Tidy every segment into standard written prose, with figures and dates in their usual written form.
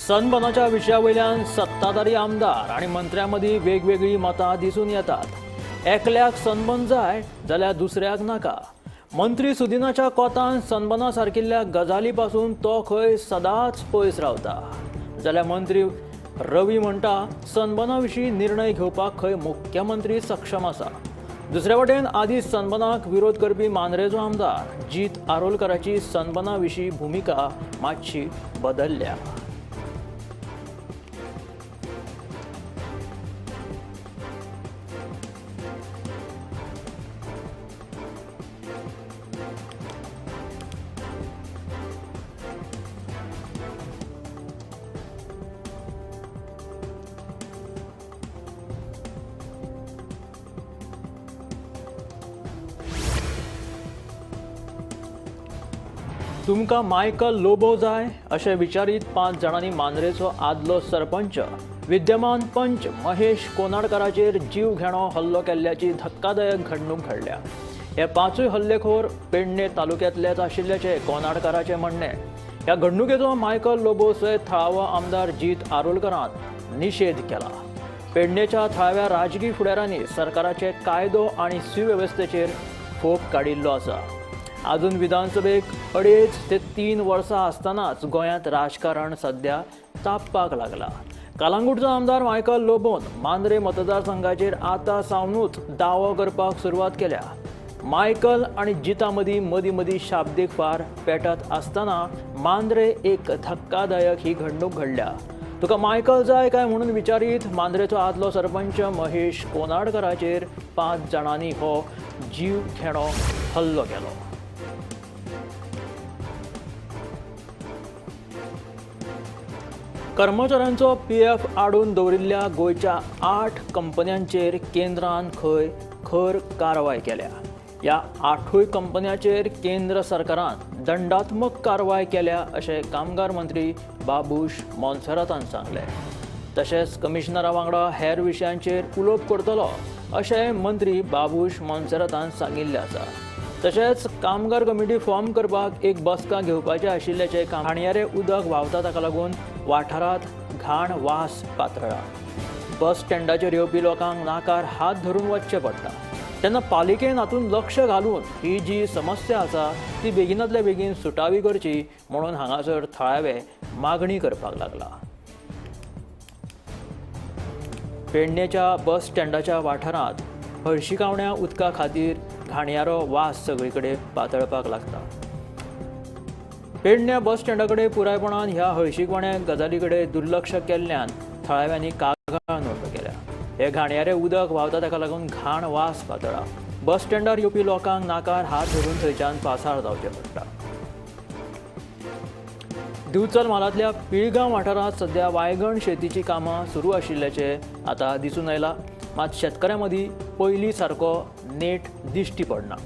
सनबनाच्या विशयावयल्यान सत्ताधारी आमदार आणि मंत्र्यांमदी वेगवेगळी मतां दिसून येतात। एकल्याक सनबन जाय जाल्यार दुसऱ्याक नाका। मंत्री सुदिनाच्या कोतान सनबना सारकिल्ल्या गजाली पासून तो खंय सदांच पयस रावता, जाल्यार मंत्री रवी म्हणटा सनबना विशीं निर्णय घेवपाक खंय मुख्यमंत्री सक्षम आसा। दुसरे वटेन आदींच सनबनाक विरोध करपी मांद्रेचो आमदार जीत आरोलकराची सनबना विशीं भुमिका मातशी बदलल्या। तुमकां मायकल लोबो जाय अशें विचारीत 5 जाणांनी मांद्रेचो आदलो सरपंच विद्यमान पंच महेश कोनाडकराचेर जीव घेणो हल्लो केल्ल्याची धक्कादायक घडणूक घडल्या। हे 5 हल्लेखोर पेडणे तालुक्यांतलेच आशिल्ल्याचे कोनाडकराचे म्हणणे। ह्या घडणुकेचो मायकल लोबो सयत थळावो आमदार जीत आरोलकरान निशेध केला। पेडणेच्या थळाव्या राजकी फुडाऱ्यांनी सरकाराचे कायदो आनी सुवेवस्थेचेर फोग काडिल्लो आसा। अजून विधानसभेक 2.5 ते 3 वर्सां आसतनाच गोंयांत राजकारण सध्या तापपाक लागला। कलंगूटचो आमदार मायकल लोबोन मांद्रे मतदारसंघाचेर आतां सावनूच दावो करपाक सुरवात केल्या। मायकल आनी जिता मदीं शाब्दीक फार पेटत आसतना मांद्रे एक धक्कादायक ही घडणूक घडल्या। तुका मायकल जाय काय म्हणून विचारीत मांद्रेचो आदलो सरपंच महेश कोनाडकराचेर 5 जाणांनी हो जीव घेणो हल्लो केलो। कर्मचाऱ्यांचो PF आडून दवरिल्ल्या गोंयच्या 8 कंपन्यांचेर केंद्रान खंय खर कारवाय केल्या। ह्या 8 कंपन्यांचेर केंद्र सरकारान दंडात्मक कारवाय केल्या अशें कामगार मंत्री बाबूश मोन्सेरातान सांगले। तशेंच कमिशनरा वांगडा हेर विशयांचेर उलोवप करतलो अशें मंत्री बाबूश मोन्सेरातान सांगिल्लें आसा। तशेंच कामगार कमिटी फॉर्म करपाक एक बसका घेवपाचें आशिल्ल्याचे घाणयारे उदक व्हांवता ताका लागून वाठारांत घाण वास पातळ्ळा। बस स्टँडाचेर येवपी लोकांक नाकार हात धरून वचचें पडटा, तेन्ना पालिकेन हातूंत लक्ष घालून ही जी समस्या आसा ती बेगिनांतल्या बेगीन सुटावी करची म्हणून हांगासर थळावे मागणी करपाक लागला। पेडणेच्या बस स्टँडाच्या वाठारांत हळशिकावण्या उदका खातीर घाणयारो वास सगळीकडे पातळपाक लागता। पेडण्या बस स्टँडा कडेन पुरायपणान ह्या हळशिकवण्या गजाली कडेन दुर्लक्ष केल्ल्यान थळाव्यांनी कागाळ नोंद केल्या। हे घाणयारे उदक व्हांवता ताका लागून घाण वास पातळ्ळा। बस स्टँडार येवपी लोकांक नाकार हात धरून थंयच्यान पासार जावचें पडटा। दिवचल म्हालांतल्या पिळगांव वाठारांत सध्या वायगण शेतीची कामां सुरू आशिल्ल्याचे आतां दिसून आयला। मात शेतकऱ्यां मदीं पयलीं सारको नेट दिश्टी पडना।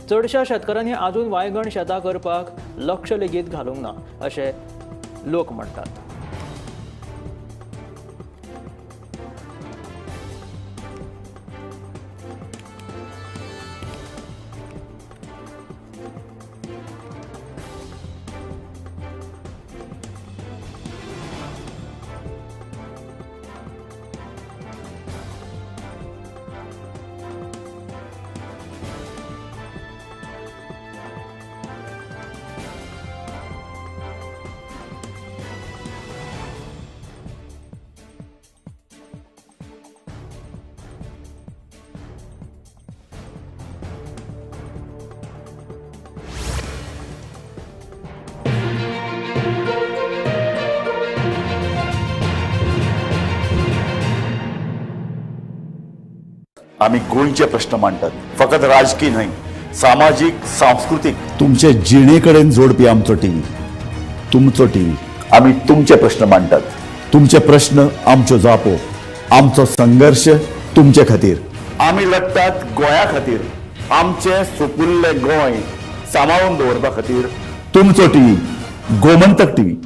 चडशा शेतकऱ्यांनी आजून वायगण शेतां करपाक लक्ष लेगीत घालूंक ना अशें लोक म्हणटात। आम्ही गोंयचे प्रश्न मांडटात, फकत राजकीय न्हय, सामाजिक सांस्कृतिक। तुमचे जिणेकडेन जोडपी आमचो टीव्ही, तुमचो टीव्ही। आम्ही तुमचे प्रश्न मांडटात। तुमचे प्रश्न आमच्यो जापो, आमचो संघर्ष तुमचे खातीर। आम्ही लढटात गोंया खातीर, आमचे सोपुल्ले गोंय सांबाळून दवरपा खातीर। तुमचो टीव्ही, गोमंतक टीव्ही।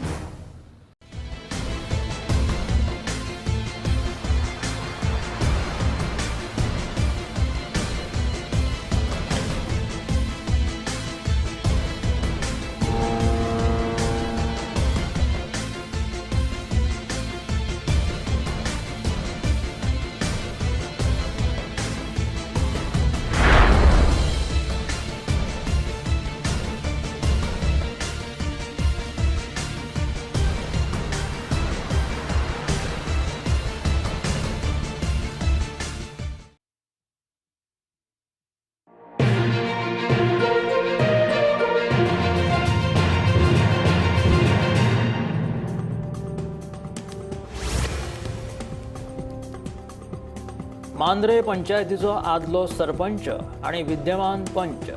मांद्रे पंचायतीचो आदलो सरपंच आणि विद्यमान पंच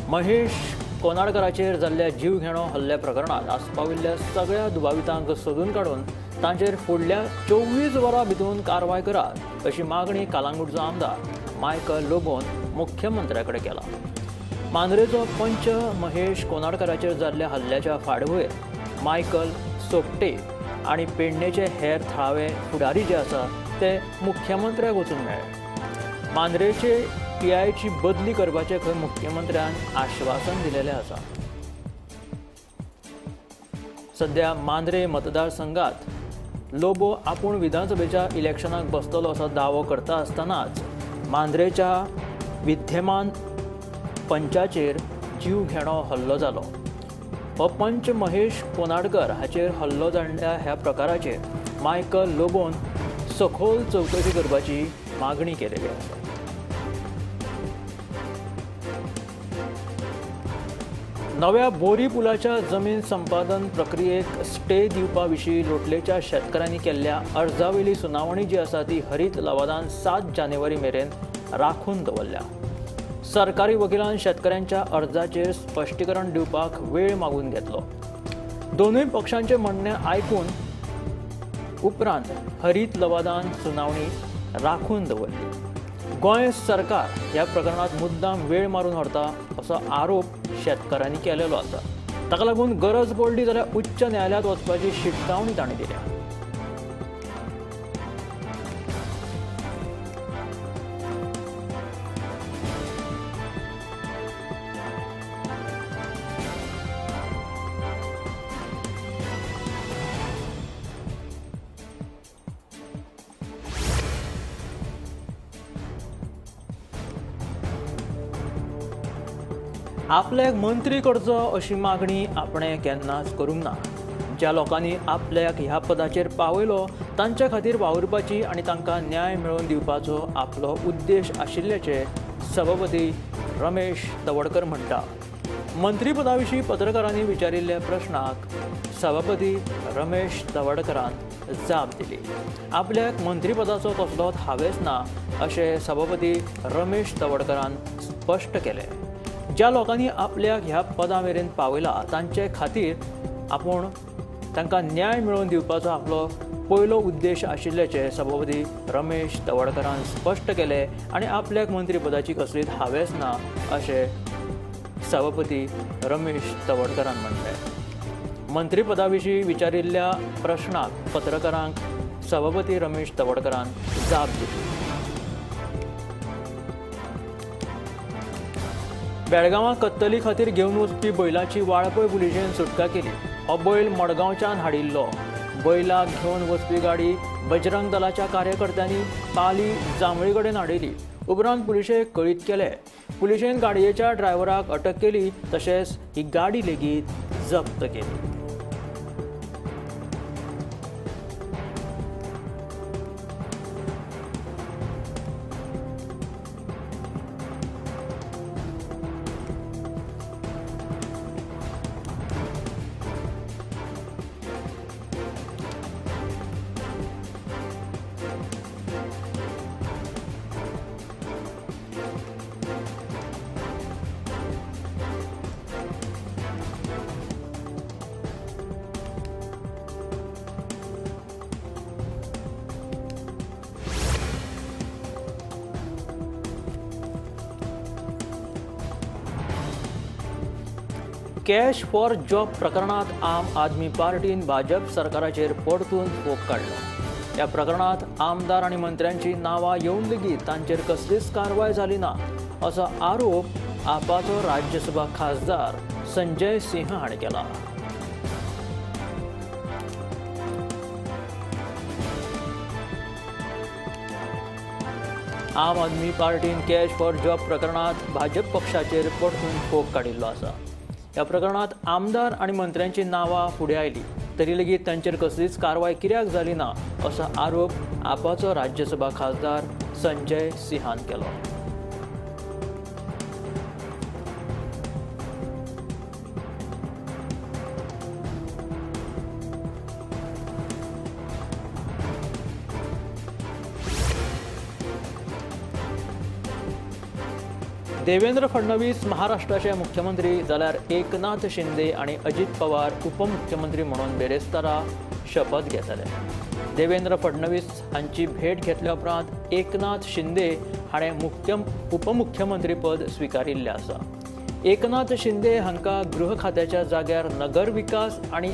महेश कोनाडकराचेर जाल्ल्या जीवघेणो हल्ल्या प्रकरणात आस्पाविल्ल्या सगळ्या दुबावितांक सोदून काडून तांचेर फुडल्या 24 वरां भितर कारवाय करात अशी मागणी कलंगूटचो आमदार मायकल लोबोन मुख्यमंत्र्याकडे केला. मांद्रेचो पंच महेश कोनाडकराचेर जाल्ल्या हल्ल्याच्या फाटभुंयेर मायकल सोपटे आणि पेडणेचे हेर थळावे फुडारी जे आसा ते मुख्यमंत्र्याक वचून मेळ्ळे. मांद्रेचे PIची बदली करपाचे खंय मुख्यमंत्र्यान आश्वासन दिलेलें आसा. सध्या मांद्रे मतदारसंघात लोबो आपूण विधानसभेच्या इलेक्शनाक बसतलो असो दावो करता आसतनाच मांद्रेच्या विद्यमान पंचाचेर जीवघेणो हल्लो जालो. हो पंच महेश कोनाडकर हाचेर हल्लो जाल्ल्या ह्या प्रकाराचेर मायकल लोबोन सखोल चवकशी करपाची मागणी केलेली आसा. नव्या बोरी पुलाच्या जमीन संपादन प्रक्रियेक स्टे दिवपा विशीं लोटलेच्या शेतकाऱ्यांनी केल्ल्या अर्जावेली सुनावणी जी आसा ती हरीत लवादान 7 जानेवारी मेरेन राखून दवरल्या. सरकारी वकिलान शेतकऱ्यांच्या अर्जाचेर स्पश्टीकरण दिवपाक वेळ मागून घेतलो. दोनूय पक्षांचे म्हणणे आयकून उपरांत हरीत लवादान सुनावणी राखून दवरली. गोंय सरकार ह्या प्रकरणात मुद्दाम वेळ मारून व्हरता असो आरोप शेतकाऱ्यांनी केलेलो आसा. ताका लागून गरज पडली जाल्यार उच्च न्यायालयात वचपाची शिटकावणी तांणी दिल्या. आपल्याक मंत्री करचो अशी मागणी आपणे केन्नाच करूंक ना. ज्या लोकांनी आपल्याक ह्या पदाचेर पावयलो तांच्या खातीर वावुरपाची आनी तांकां न्याय मेळोवन दिवपाचो आपलो उद्देश आशिल्ल्याचे सभापती रमेश तवडकर म्हणटा. मंत्रीपदा विशीं पत्रकारांनी विचारिल्ल्या प्रश्नाक सभापती रमेश तवडकरान जाप दिली. आपल्याक मंत्रीपदाचो कसलोच हावेस ना अशें सभापती रमेश तवडकरान स्पश्ट केलें. ज्या लोकांनी आपल्याक ह्या पदा मेरेन पावयला तांचे खातीर आपूण तांकां न्याय मेळोवन दिवपाचो आपलो पयलो उद्देश आशिल्ल्याचे सभापती रमेश तवडकरान स्पश्ट केले आनी आपल्याक मंत्रीपदाची कसलीच हावेस ना अशें सभापती रमेश तवडकरान म्हणलें. मंत्रीपदा विशीं विचारिल्ल्या प्रश्नाक पत्रकारांक सभापती रमेश तवडकरान जाप दिली. बेळगांवां कत्तली खातीर घेवन वचपी बैलाची वाळपय पुलिशेन सुटका केली. हो बैल मडगांवच्यान हाडिल्लो. बैलाक घेवन वचपी गाडी बजरंग दलाच्या कार्यकर्त्यांनी पाली जांभळी कडेन हाडिल्ली. उपरांत पुलिशेक कळीत केलें. पुलिशेन गाडयेच्या ड्रायव्हराक अटक केली तशेंच ही गाडी लेगीत जप्त केली. कॅश फॉर जॉब प्रकरणात आम आदमी पार्टीन भाजप सरकाराचेर परतून फोग काडलो. ह्या प्रकरणात आमदार आनी मंत्र्यांची नांवां येवन लेगीत तांचेर कसलीच कारवाय जाली ना असो आरोप आपाचो राज्यसभा खासदार संजय सिंह हाणें केला. आम आदमी पार्टीन कॅश फॉर जॉब प्रकरणात भाजप पक्षाचेर परतून फोग काडिल्लो आसा. ह्या प्रकरणात आमदार आनी मंत्र्यांची नांवां फुडें आयली तरी लेगीत तांचेर कसलीच कारवाय कित्याक जाली ना असो आरोप आपाचो राज्यसभा खासदार संजय सिंहान केलो. देवेंद्र फडणवीस महाराष्ट्राचे मुख्यमंत्री जाल्यार एकनाथ शिंदे आणि अजित पवार उपमुख्यमंत्री म्हणून बेरेस्तारा शपथ घेतले. देवेंद्र फडणवीस हांची भेट घेतल्या उपरांत एकनाथ शिंदे हाणें उपमुख्यमंत्री पद स्विकारिल्लें आसा. एकनाथ शिंदे हांकां गृह खात्याच्या जाग्यार नगर विकास आनी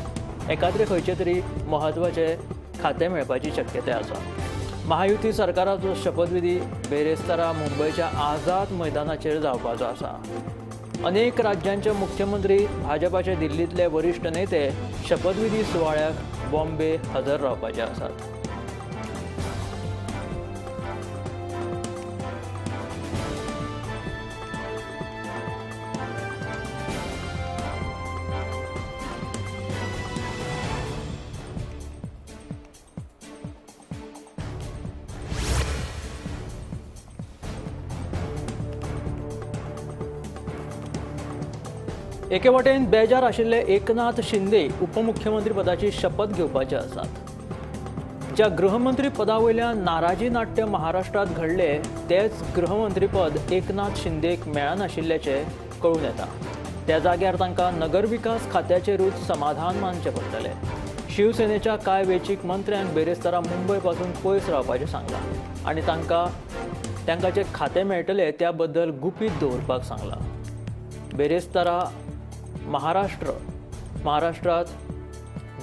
एकाद्रे खंयचे तरी म्हत्वाचे खातें मेळपाची शक्यताय आसा. महायुती सरकाराचो शपथविधी बेरेस्तारा मुंबयच्या आझाद मैदानाचेर जावपाचो आसा. अनेक राज्यांचे मुख्यमंत्री भाजपाचे दिल्लीतले वरिष्ठ नेते शपथविधी सुवाळ्याक बॉम्बे हजर रावपाचे आसात. एके वटेन बेजार आशिल्ले एकनाथ शिंदे उपमुख्यमंत्री पदाची शपथ घेवपाचे आसात. ज्या गृहमंत्री पदा वयल्यान नाराजी नाट्य महाराष्ट्रात घडले तेच गृहमंत्री पद एकनाथ शिंदेक मेळनाशिल्ल्याचे कळून येता. त्या जाग्यार तांकां नगर विकास खात्याचेरूच समाधान मानचें पडटलें. शिवसेनेच्या कांय वेंचीक मंत्र्यांक बेरेस्तारा मुंबय पासून पयस रावपाचें सांगलां आनी तांकां जें खातें मेळटलें त्या बद्दल गुपीत दवरपाक सांगलां. बेरेस्तारा महाराष्ट्रात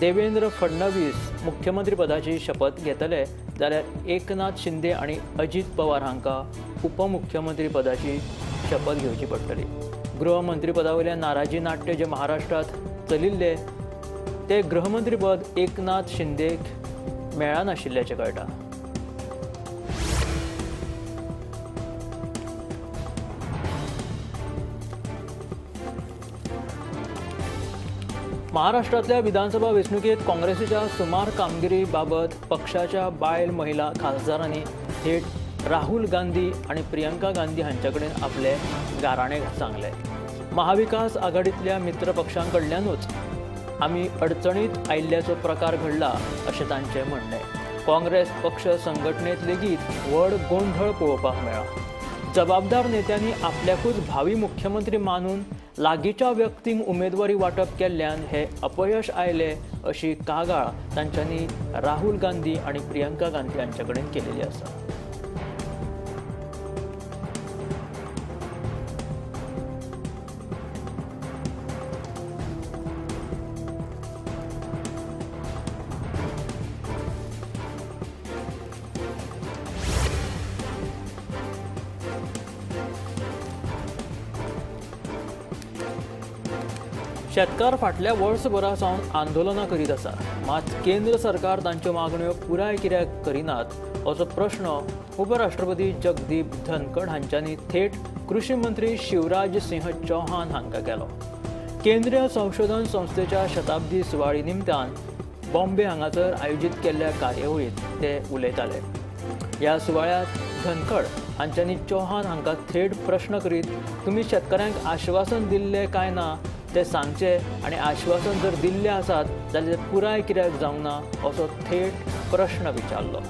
देवेंद्र फडणवीस मुख्यमंत्री पदाची शपथ घेतले जाल्यार एकनाथ शिंदे आणि अजित पवार हांकां उपमुख्यमंत्री पदाची शपथ घेवची पडटली. गृहमंत्री पदा वयल्यान नाराजी नाट्य जे महाराष्ट्रात चलिल्ले ते गृहमंत्री पद एकनाथ शिंदेक मेळनाशिल्ल्याचें कळटा. महाराष्ट्रातल्या विधानसभा वेंचणुकेत काँग्रेसीच्या सुमार कामगिरी बाबत पक्षाच्या बायल महिला खासदारांनी थेट राहुल गांधी आणि प्रियंका गांधी हांचे कडेन आपले गाराणे सांगले. महाविकास आघाडीतल्या मित्र पक्षांकडल्यानूच आमी अडचणीत आयिल्ल्याचो प्रकार घडला अशें तांचें म्हणणें. काँग्रेस पक्ष संघटनेत लेगीत व्हड गोंधळ पळोवपाक मेळ्ळा. जबाबदार नेत्यांनी आपल्याकूच भावी मुख्यमंत्री मानून लागींच्या व्यक्तींक उमेदवारी वांटप केल्ल्यान हे अपयश आयले अशी कागाळ तांच्यांनी राहुल गांधी आणि प्रियंका गांधी हांचे कडेन केलेली आसा. शेतकार फाटल्या वर्सभरा सावन आंदोलनां करीत आसा. मात केंद्र सरकार तांच्यो मागण्यो पुराय कित्याक करिनात असो प्रश्न उपराष्ट्रपती जगदीप धनखड हांच्यांनी थेट कृषी मंत्री शिवराज सिंह चौहान हांकां केलो. केंद्रीय संशोधन संस्थेच्या शताब्दी सुवाळी निमतान बॉम्बे हांगासर आयोजीत केल्ल्या कार्यावळींत ते उलयताले. ह्या सुवाळ्यात धनखड हांच्यांनी चौहान हांकां थेट प्रश्न करीत तुमी शेतकऱ्यांक आश्वासन दिल्लें काय ना ते सांगचे आनी आश्वासन जर दिल्ले आसात जाल्यार ते पुराय कित्याक जावना असो थेट प्रश्न विचारलो.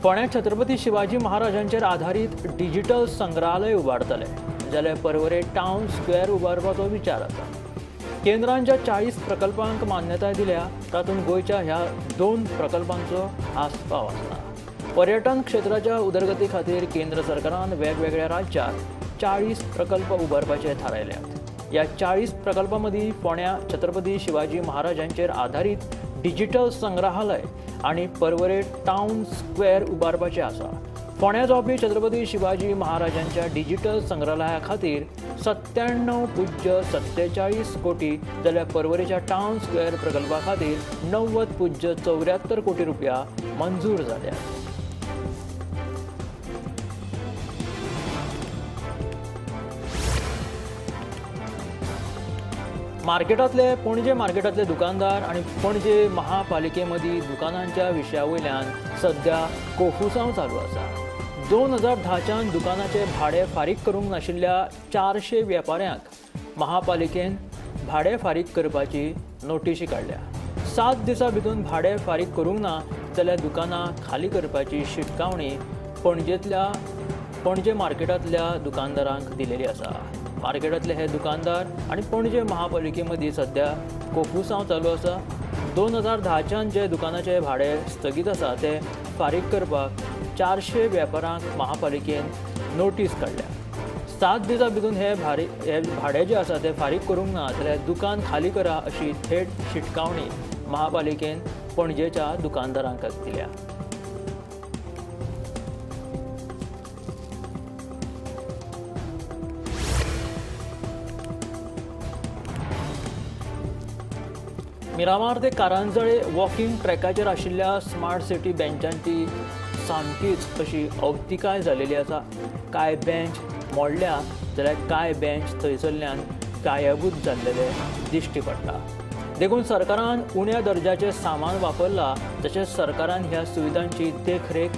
फोंड्यां छत्रपती शिवाजी महाराजांचेर आधारीत डिजिटल संग्रहालय उबारतले जाल्यार पर्वरे टावन स्क्वेअर उबारपाचो विचार आसा. केंद्रान ज्या 40 प्रकल्पांक मान्यताय दिल्या तातूंत गोंयच्या ह्या 2 प्रकल्पांचो आस्पाव आसा. पर्यटन क्षेत्राच्या उदरगती खातीर केंद्र सरकारान वेगवेगळ्या राज्यांत 40 प्रकल्प उबारपाचे थारायल्यात. ह्या 40 प्रकल्पां मदीं फोंड्यां छत्रपती शिवाजी महाराजांचेर आधारीत डिजिटल संग्रहालय आणि पर्वरे टावन स्क्वेअर उबारपाचे आसा. फोंड्यां जावपी छत्रपती शिवाजी महाराजांच्या डिजिटल संग्रहालया खातीर 97.47 कोटी जाल्यार पर्वरेच्या टावन स्क्वेअर प्रकल्पा खातीर 90.74 कोटी रुपया मंजूर जाल्या. मार्केटांतले पणजे मार्केटांतले दुकानदार आणि पणजे महापालिकेमदीं दुकानांच्या विशया वयल्यान सध्या कोफुसांव चालू आसा. 2010च्यान दुकानाचें भाडें फारीक करूंक नाशिल्ल्या 400 वेपाऱ्यांक महापालिकेन भाडें फारीक करपाची नोटीशी काडल्या. 7 दिसां भितर भाडें फारीक करूंक ना जाल्यार दुकानां खाली करपाची शिटकावणी पणजे मार्केटांतल्या दुकानदारांक दिलेली आसा. मार्केटांतले हे दुकानदार आनी पणजे महापालिके मदीं सध्या कोफुसांव चालू आसा. 2010च्यान जे दुकानाचें भाडें स्थगीत आसा तें फारीक करपाक 400 वेपाऱ्यांक महापालिकेन नोटीस काडल्या. 7 दिसां भितर हे भाडें जें आसा तें फारीक करूंक ना जाल्यार दुकान खाली करा अशी थेट शिटकावणी महापालिकेन पणजेच्या दुकानदारांक दिल्या. मिरामार ते कारंजळे वॉकिंग ट्रॅकाचेर आशिल्ल्या स्मार्ट सिटी बेंचांची सामकीच अशी अवतिकाय जालेली आसा. कांय बेंच मोडल्या जाल्यार कांय बेंच थंयसरल्यान गायबूच जाल्लेले दिश्टी पडटा. देखून सरकारान उण्या दर्जाचें सामान वापरलां तशेंच सरकारान ह्या सुविधांची देखरेख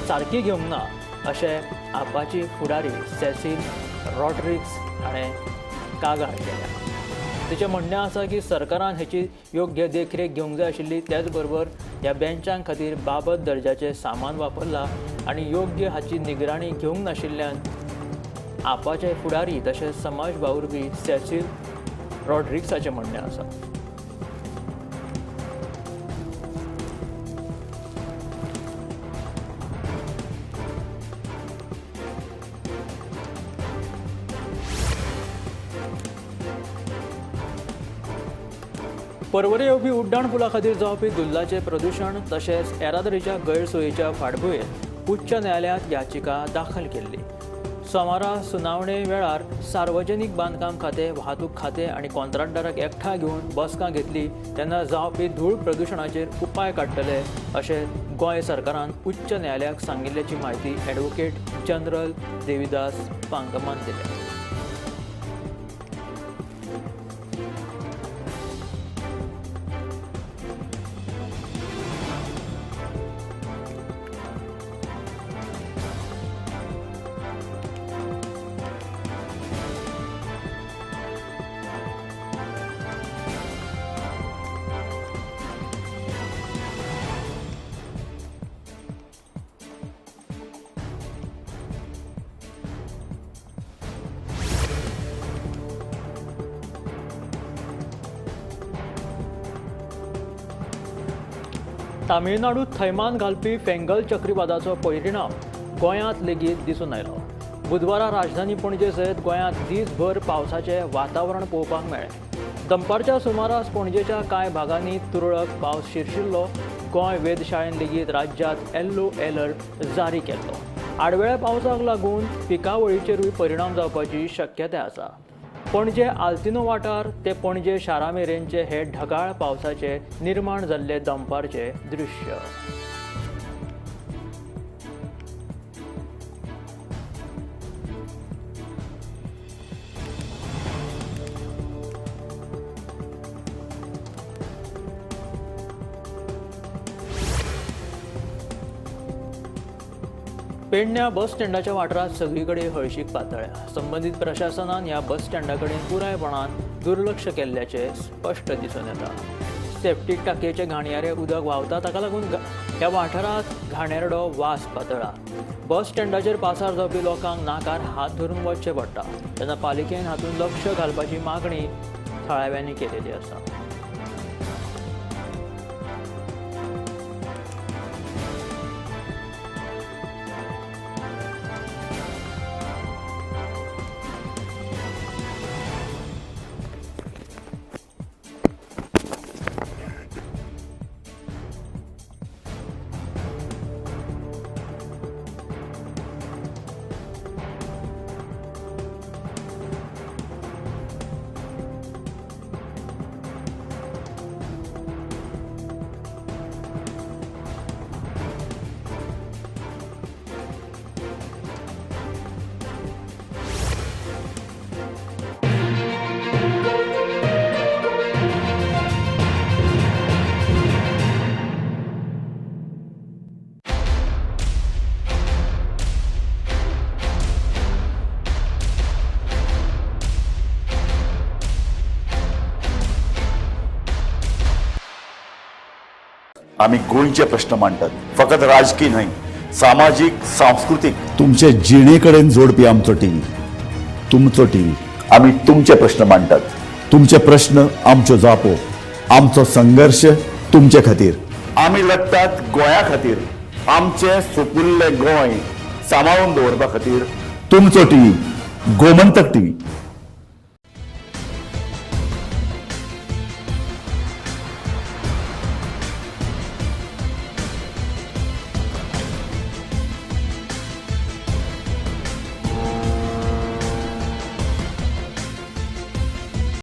सारकी घेवंक ना अशें आपाची फुडारी सेसील रॉड्रिग्स हाणें कागाळ केल्या. तिचें म्हणणें आसा की सरकारान हेची योग्य देखरेख घेवंक जाय आशिल्ली. त्याच बरोबर ह्या बेंचां खातीर बाबत दर्जाचें सामान वापरलां आनी योग्य हाची निगराणी घेवंक नाशिल्ल्यान आपाचे फुडारी तशेंच समाज वावुरपी सेसील रॉड्रिग्साचें म्हणणें आसा. पर्वरे येवपी उड्डाण पुला खातीर जावपी गुल्लाचें प्रदूशण तशेंच येरादारीच्या गैरसोयीच्या फाटभुंयेर उच्च न्यायालयांत याचिका दाखल केल्ली. सोमारा सुनावणे वेळार सार्वजनीक बांदकाम खातें, वाहतूक खातें आनी कॉन्ट्रॅक्टराक एकठांय घेवन बसका घेतली तेन्ना जावपी धूळ प्रदूशणाचेर उपाय काडटले अशें गोंय सरकारान उच्च न्यायालयाक सांगिल्ल्याची म्हायती ॲडव्होकेट जनरल देविदास पांगमान दिल्या. तामिळनाडूत थैमान घालपी फेंगल चक्रीवादाचो परिणाम गोंयांत लेगीत दिसून आयलो. बुधवारा राजधानी पणजे सयत गोंयांत दीसभर पावसाचें वातावरण पळोवपाक मेळ्ळें. दनपारच्या सुमारास पणजेच्या कांय भागांनी तुरळक पावस शिरशिल्लो. गोंय वेधशाळेन लेगीत राज्यांत येल्लो अलर्ट जारी केल्लो. आडवेळ्या पावसाक लागून पिकावळीचेरूय परिणाम जावपाची शक्यताय आसा. पणजे आल्तिनो वाठार ते पणजे शारा मेरेनचे हे ढगाळ पावसाचे निर्माण जाल्ले दनपारचे दृश्य. पेडण्या बस स्टँडाच्या वाठारात सगळीकडे हळशीक पातळ्या. संबंधीत प्रशासनान ह्या बस स्टँडाकडेन पुरायपणान दुर्लक्ष केल्ल्याचे स्पश्ट दिसून येता. सेप्टीक टाकयेचे घाणयारे उदक व्हांवता ताका लागून ह्या वाठारांत घाणेरडो वास पातळ्ळा. बस स्टँडाचेर पासार जावपी लोकांक नाकार हात धरून वचचें पडटा तेन्ना पालिकेन हातूंत लक्ष घालपाची मागणी थळाव्यांनी केलेली आसा. आम्ही गोंयचे प्रश्न मांडटात. फकत राजकीय न्हय, सामाजीक सांस्कृतिक. तुमचे जिणेकडेन जोडपी आमचो टीव्ही, तुमचो टीव्ही. आम्ही तुमचे प्रश्न मांडटात. तुमचे प्रश्न आमच्यो जापो, आमचो संघर्ष तुमचे खातीर. आम्ही लढटात गोंया खातीर. आमचे सोपुल्ले गोंय सांबाळून दवरपा खातीर. तुमचो टीव्ही, गोमंतक टीव्ही.